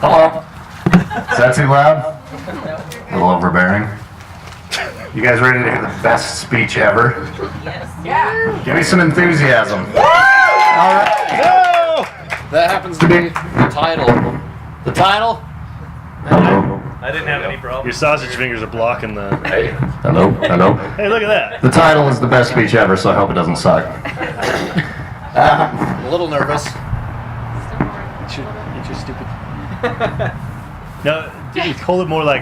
Hello. Is that too loud? A little overbearing. You guys ready to hear the best speech ever? Yes. Yeah. Give me some enthusiasm. All right. No! That happens to be the title. The title? Hello. I didn't have any problem. Your sausage fingers are blocking the... Hey. Hello. Hello. Hey, look at that. The title is the best speech ever, so I hope it doesn't suck. I'm a little nervous. Eat your stupid... No, dude, hold it more like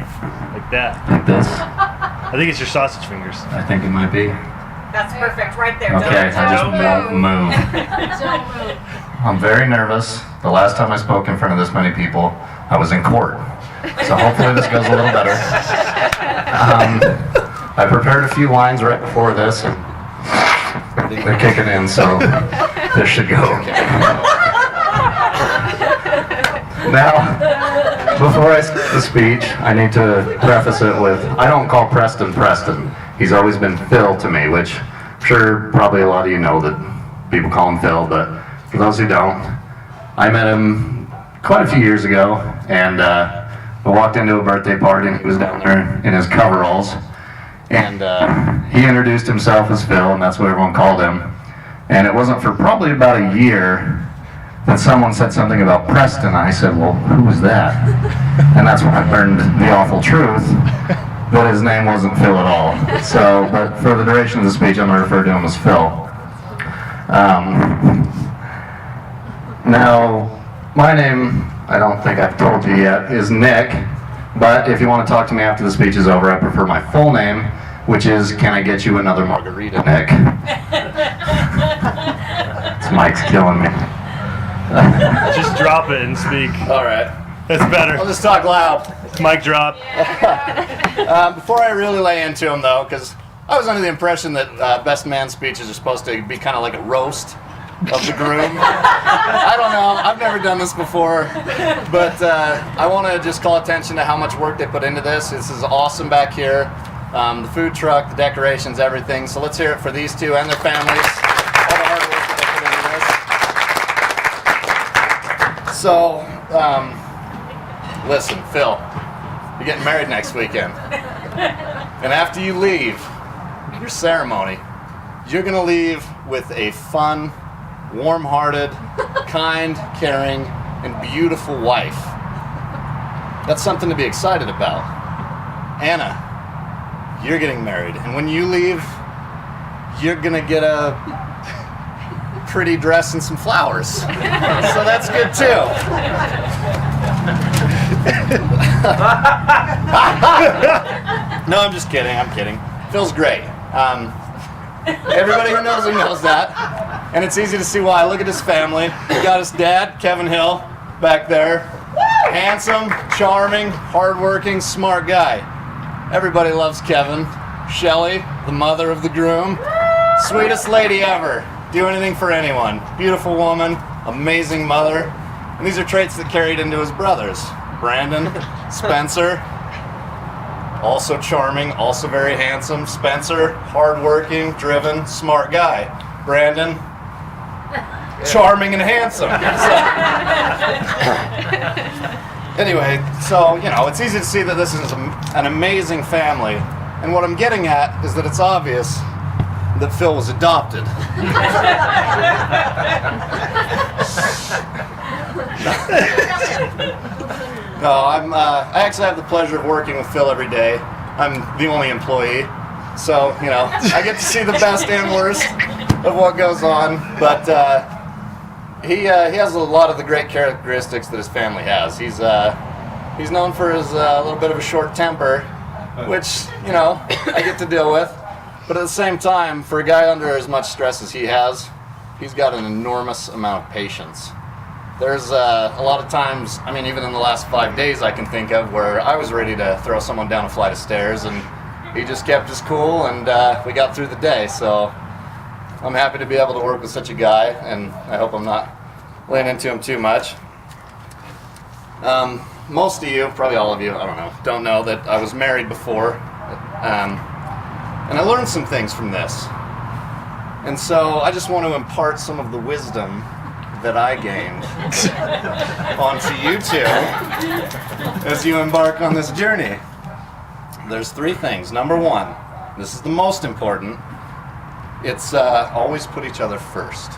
that. Like this. I think it's your sausage fingers. I think it might be. That's perfect, right there. Okay, I just won't move. Don't move. I'm very nervous. The last time I spoke in front of this many people, I was in court. So hopefully this goes a little better. I prepared a few lines right before this, and they're kicking in, so this should go okay. Now, before I start the speech, I need to preface it with, I don't call Preston Preston. He's always been Phil to me, which I'm sure probably a lot of you know that people call him Phil, but for those who don't, I met him quite a few years ago, and I walked into a birthday party and he was down there in his coveralls, and he introduced himself as Phil, and that's what everyone called him. And it wasn't for probably about a year that someone said something about Preston. I said, well, who was that? And that's when I learned the awful truth, that his name wasn't Phil at all. So, but for the duration of the speech, I'm going to refer to him as Phil. Now, my name, I don't think I've told you yet, is Nick, but if you want to talk to me after the speech is over, I prefer my full name, which is, can I get you another margarita, Nick? This mic's killing me. Just drop it and speak. All right. That's better. I'll just talk loud. Mic drop. Before I really lay into him, though, because I was under the impression that best man speeches are supposed to be kind of like a roast of the groom. I don't know. I've never done this before, but I want to just call attention to how much work they put into this. This is awesome back here. The food truck, the decorations, everything. So let's hear it for these two and their families. All the hard work that they put into this. So, listen, Phil, you're getting married next weekend. And after you leave your ceremony, you're going to leave with a fun, warm-hearted, kind, caring, and beautiful wife. That's something to be excited about. Anna, you're getting married, and when you leave, you're gonna get a pretty dress and some flowers. So that's good too. No, I'm just kidding. I'm kidding. Phil's great. Everybody who knows that. And it's easy to see why. Look at his family. You got his dad, Kevin Hill, back there. Handsome, charming, hardworking, smart guy. Everybody loves Kevin. Shelly, the mother of the groom. Sweetest lady ever. Do anything for anyone. Beautiful woman, amazing mother. And these are traits that carried into his brothers. Brandon, Spencer, also charming, also very handsome. Spencer, hardworking, driven, smart guy. Brandon, charming and handsome. Anyway, so, you know, it's easy to see that this is an amazing family. And what I'm getting at is that it's obvious that Phil was adopted. No, I actually have the pleasure of working with Phil every day. I'm the only employee. So, you know, I get to see the best and worst of what goes on. But he has a lot of the great characteristics that his family has. He's known for his little bit of a short temper, which, you know, I get to deal with. But at the same time, for a guy under as much stress as he has, he's got an enormous amount of patience. There's a lot of times, I mean, even in the last 5 days I can think of, where I was ready to throw someone down a flight of stairs, and he just kept us cool, and we got through the day. So I'm happy to be able to work with such a guy, and I hope I'm not laying into him too much. Most of you, probably all of you, I don't know, don't know that I was married before, and I learned some things from this. And so I just want to impart some of the wisdom that I gained onto you two as you embark on this journey. There's 3 things. Number 1, this is the most important, it's always put each other first.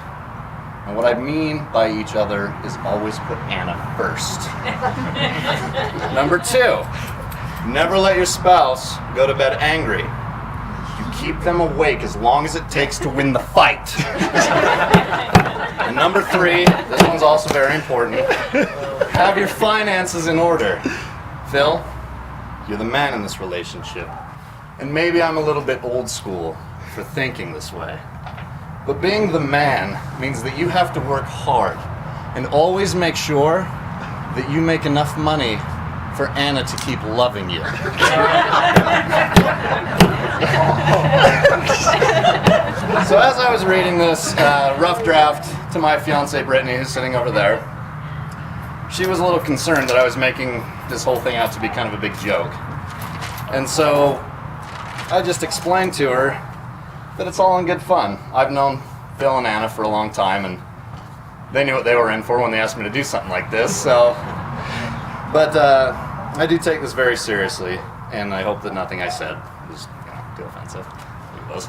And what I mean by each other is always put Anna first. Number 2, never let your spouse go to bed angry. You keep them awake as long as it takes to win the fight. And number 3, this one's also very important, have your finances in order. Phil, you're the man in this relationship. And maybe I'm a little bit old school for thinking this way. But being the man means that you have to work hard and always make sure that you make enough money for Anna to keep loving you. So as I was reading this rough draft to my fiancée Brittany, who's sitting over there, she was a little concerned that I was making this whole thing out to be kind of a big joke. And so I just explained to her that it's all in good fun. I've known Phil and Anna for a long time, and they knew what they were in for when they asked me to do something like this. So, but I do take this very seriously, and I hope that nothing I said was too offensive. It was.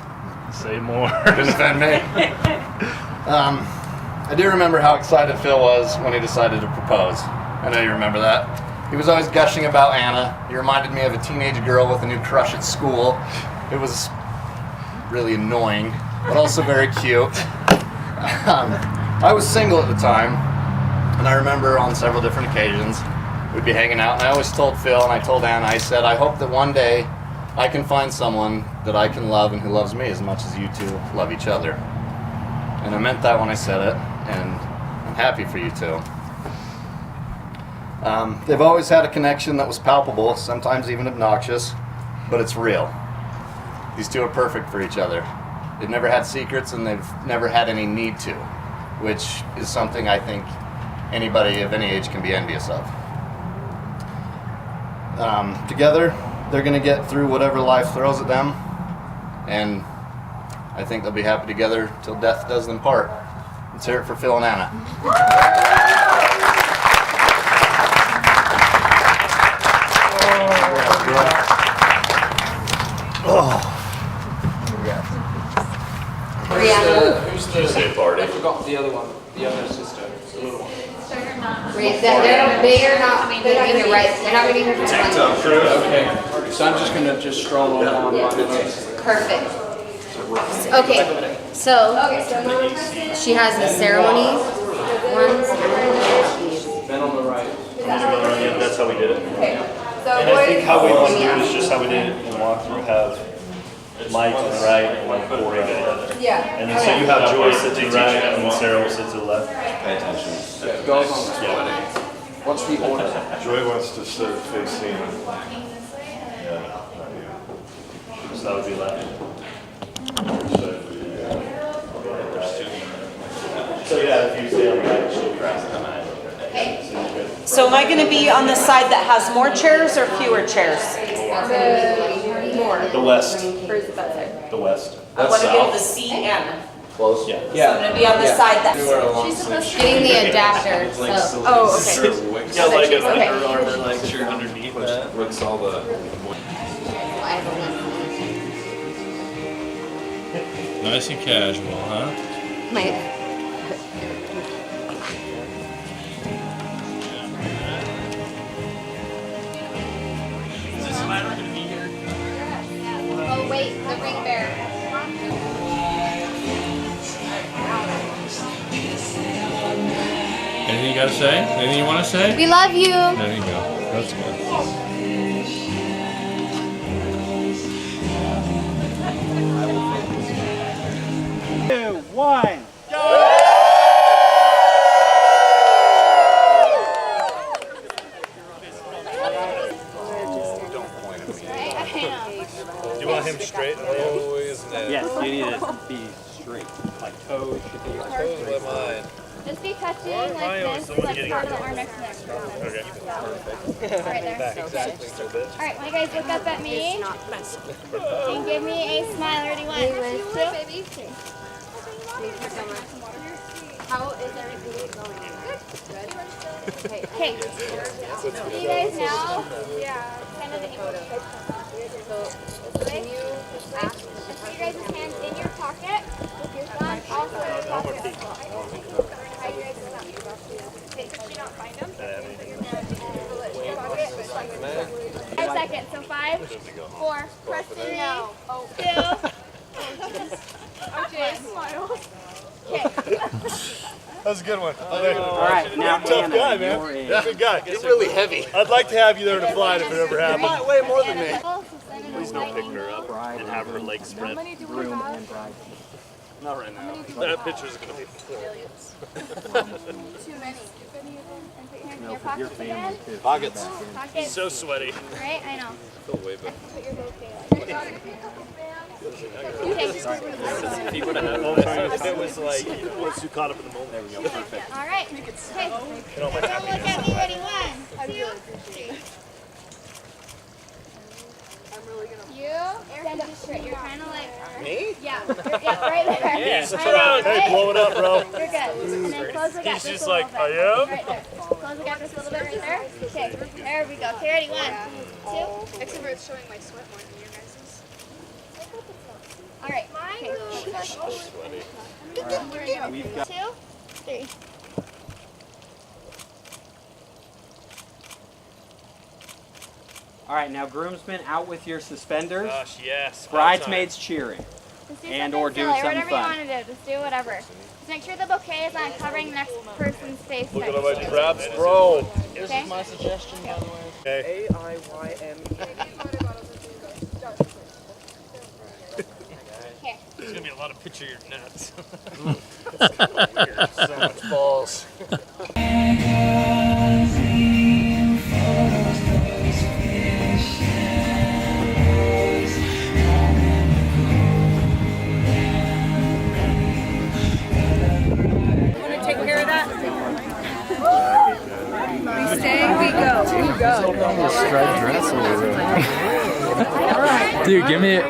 Say more. Didn't offend me. I do remember how excited Phil was when he decided to propose. I know you remember that. He was always gushing about Anna. He reminded me of a teenage girl with a new crush at school. It was really annoying, but also very cute. I was single at the time, and I remember on several different occasions we'd be hanging out, and I always told Phil and I told Anna, I said, I hope that one day I can find someone that I can love and who loves me as much as you two love each other. And I meant that when I said it, and I'm happy for you two. They've always had a connection that was palpable, sometimes even obnoxious, but it's real. These two are perfect for each other. They've never had secrets, and they've never had any need to, which is something I think anybody of any age can be envious of. Together, they're going to get through whatever life throws at them, and I think they'll be happy together till death does them part. Let's hear it for Phil and Anna. Who's the same party? I forgot the other one, the other sister, the little one. They're not going to be here right. They're not going to be here for TikTok crew. Okay. So I'm just gonna stroll on down. Perfect. Okay, so she has the ceremony ones. Then on the right. Yeah, that's how we did it. Okay. So And I think how we want to do it is just how we did it in walkthrough, have Mike to the right and then Corey to the other. Yeah. And then so you have Joy sit to the right and then Sarah will sit to the left. Pay attention. It goes on the Yeah. What's the order? Joy wants to sit facing. So that would be left. So yeah, if you stay on the right, she'll cross the line. So am I going to be on the side that has more chairs or fewer chairs? More. The west. Where's the better? The west. I want to be able to see Anna. Close? Yeah. So I'm going to be on the side that's... Getting the adapter. So. Oh, okay. Yeah, like a Okay. her armor like shirt underneath that. What's all the... I have Nice and casual, huh? my. Oh wait, the ring bearer. Anything you gotta say? Anything you wanna say? We love you. There you go. That's good. 2, 1. Do you want him straight? Yes, you need to be straight. Like toes should be straight. Just be touching like this, like part of the arm next to next. Okay. Right there. Alright, when you guys look up at me and give me a smile. Ready, 1, 2, 3. How is everything going? Good. Okay. Do you guys know? Yeah. Kind of the English. Can you put your guys' hands in your pocket with your thumb also in your pocket. Hide your guys' thumb. Okay, could you not find them? 5 seconds. So 5, 4, press in now. 2. Okay, smile. Okay. That was a good one. All right, now You're a tough guy, man. you're in. You're a good guy. You're really heavy. I'd like to have you there to fly if it ever happened. You weigh more than me. Please don't pick her up and have her legs spread. Groom and bride. Not right now. That picture's gonna be Too many. And put your hands in your pockets again. Pockets. Pockets. so sweaty. Right? I know. Feel way better. Put your bouquet like okay. If he would have had if it was like once you caught up in the moment. There we go. Perfect. All right. Okay. Everyone look at me. Ready? 1, 2, 3. You stand up straight. You're kind of like Me? yeah, right there. Yes. I know, Hey, right? blow it up, bro. You're good. And then close the gap He's just just a little like, bit. I am? Right there. Close the gap just a little bit right there. Okay. There we go. Okay, ready? 1, 2. Except for it's showing my sweat more than your guys's. All right. Okay. 2, 3. All right, now groomsmen out with your suspenders. Gosh, yes. Bridesmaids cheering. Just do And something or do silly, something whatever fun. you want to do. Just do whatever. Just make sure the bouquet is not covering the next person's face. Look at how much grabs, bro. Okay. My suggestion, by the way. Okay. AIYME. Okay. There's gonna be a lot of picture your nuts. So much balls. Take care of that. We stay, we go, we go. Dude, give me it.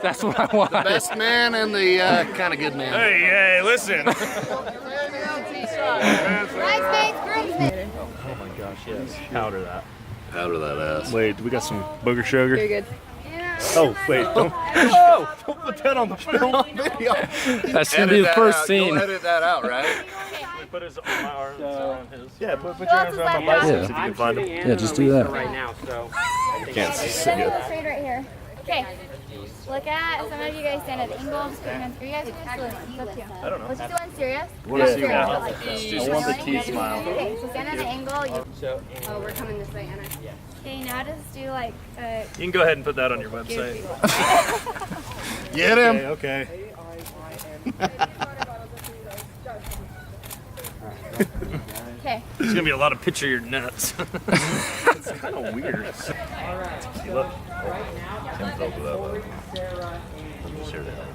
That's what I want. Best man and the kind of good man. Hey, hey, listen. Bridesmaids, groomsmen. Oh my gosh, yes. Powder that. Powder that ass. Wait, do we got some booger sugar? Very good. Oh, wait, don't. Oh, don't put that on the film. That's gonna be the first scene. You'll edit that out, right? Put his my arms around his. Yeah, put Who your else arms is around my left out? biceps if you can find him. Yeah, just do that. Right now, so. Can't see Stand it. up straight right here. Okay. Look at some of you guys stand at an angle. Just put your hands. Are you guys serious? It's up to you. I don't know. Let's just do one serious. Yeah, Serious, yeah. but like I want the smiling. T smile. Okay, so stand at an angle. So, Oh, we're coming this way, Anna. Okay, now just do like You can go ahead and put that on your website. Get him. Okay. okay. There's gonna be a lot of picture your nuts. It's kind of weird. See, look. Tim's over that way. Sure to help.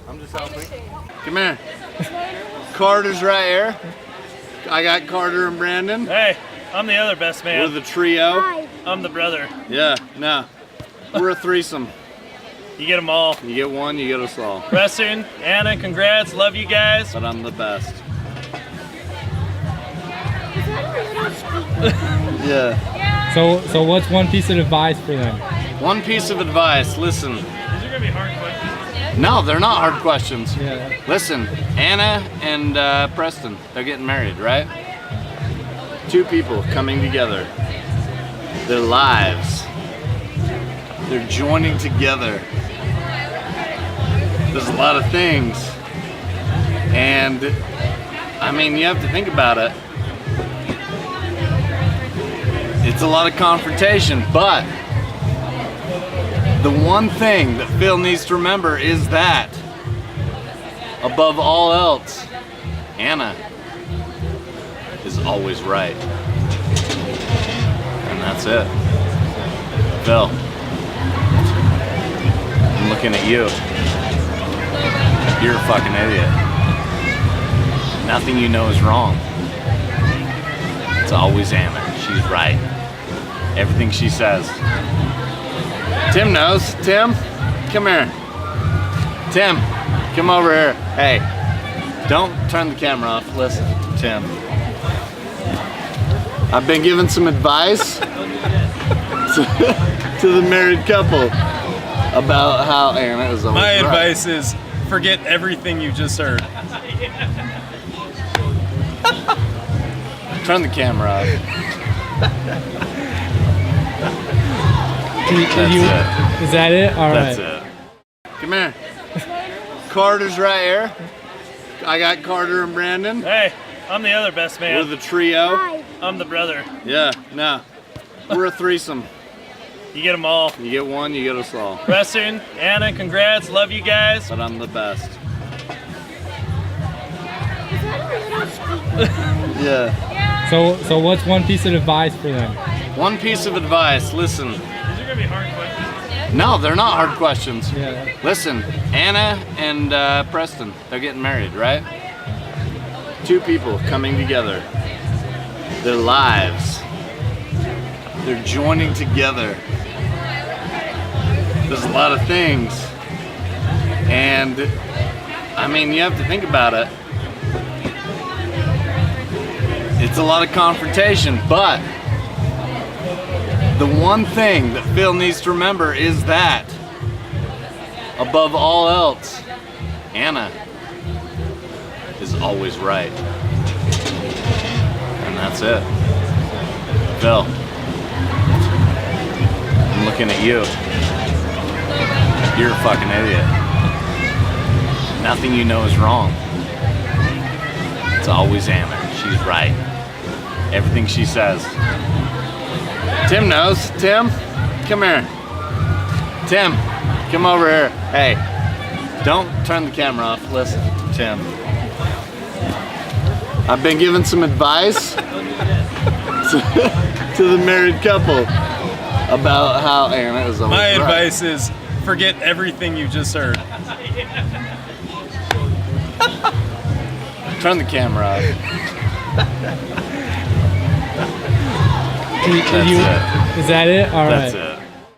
I'm just helping. Come here. Carter's right here. I got Carter and Brandon. Hey, I'm the other best We're man. the trio. I'm the brother. Yeah, no. We're a threesome. You get them all. You get one, you get us all. Preston, Anna, congrats. Love you guys. But I'm the best. Yeah. So what's one piece of advice for them? One piece of advice. Listen. These are gonna be hard questions. No, they're not hard questions. Yeah. Listen, Anna and Preston, they're getting married, right? Two people coming together. Their lives. They're joining together. There's a lot of things. And, I mean, you have to think about it. It's a lot of confrontation, but the one thing that Phil needs to remember is that, above all else, Anna is always right. And that's it. Phil, I'm looking at you. You're a fucking idiot. Nothing you know is wrong. It's always Anna. She's right. everything she says. Tim knows. Tim, come here. Tim, come over here. Hey, don't turn the camera off. Listen, Tim. I've been giving some advice to the married couple about how Anna is always My right. advice is forget everything you just heard. Turn the camera off. Can you, is that it? All right. That's it. Come here. Carter's right here. I got Carter and Brandon. Hey, I'm the other best man. We're the trio. I'm the brother. Yeah, no. We're a threesome. You get them all. You get one, you get us all. Preston, Anna, congrats. Love you guys. But I'm the best. Yeah. So what's one piece of advice for them? One piece of advice. Listen. These are gonna be hard questions. No, they're not hard questions. Yeah. Listen, Anna and Preston, they're getting married, right? Two people coming together. Their lives. They're joining together. There's a lot of things. And, I mean, you have to think about it. It's a lot of confrontation, but the one thing that Phil needs to remember is that, above all else, Anna is always right. And that's it. Phil, I'm looking at you. You're a fucking idiot. Nothing you know is wrong. It's always Anna. She's right. Everything she says. Tim knows. Tim, come here. Tim, come over here. Hey, don't turn the camera off. Listen, Tim. I've been giving some advice to the married couple about how Anna is always My right. advice is forget everything you just heard. Turn the camera off. Can you, That's it. is that it? All That's right. it.